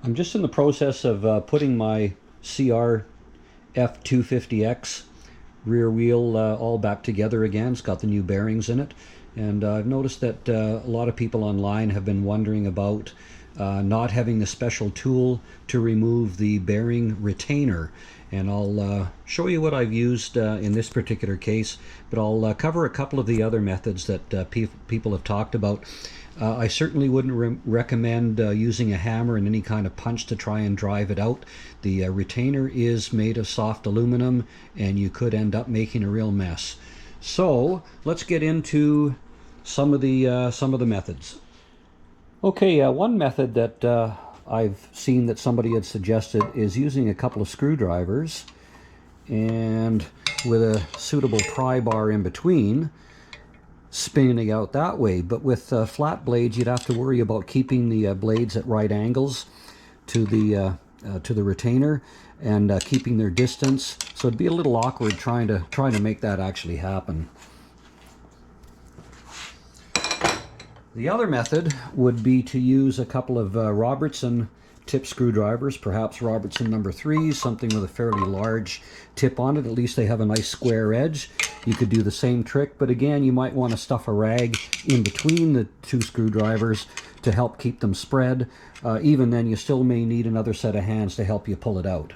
I'm just in the process of putting my CR F250X rear wheel all back together again. It's got the new bearings in it, and I've noticed that a lot of people online have been wondering about not having the special tool to remove the bearing retainer. And I'll show you what I've used in this particular case, but I'll cover a couple of the other methods that people have talked about. I certainly wouldn't recommend using a hammer and any kind of punch to try and drive it out. The retainer is made of soft aluminum, and you could end up making a real mess. So let's get into some of the methods. Okay, one method that I've seen that somebody had suggested is using a couple of screwdrivers and with a suitable pry bar in between, spinning out that way. But with flat blades, you'd have to worry about keeping the blades at right angles to the retainer and keeping their distance. So it'd be a little awkward trying to make that actually happen. The other method would be to use a couple of Robertson tip screwdrivers, perhaps Robertson number 3, something with a fairly large tip on it. At least they have a nice square edge. You could do the same trick, but again, you might want to stuff a rag in between the two screwdrivers to help keep them spread. Even then, you still may need another set of hands to help you pull it out.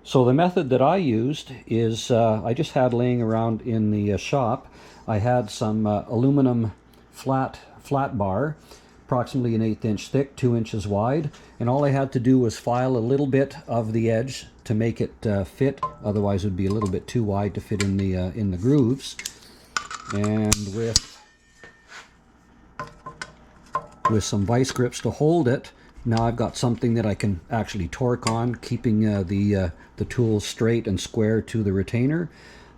So the method that I used is I just had laying around in the shop. I had some aluminum flat bar, approximately an 1/8 inch thick, 2 inches wide, and all I had to do was file a little bit of the edge to make it fit. Otherwise, it would be a little bit too wide to fit in the grooves. And with some vice grips to hold it, now I've got something that I can actually torque on, keeping the tool straight and square to the retainer.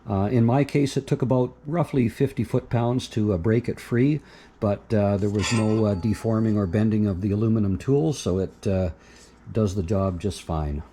In my case, it took about roughly 50 foot-pounds to break it free, but there was no deforming or bending of the aluminum tool, so it does the job just fine.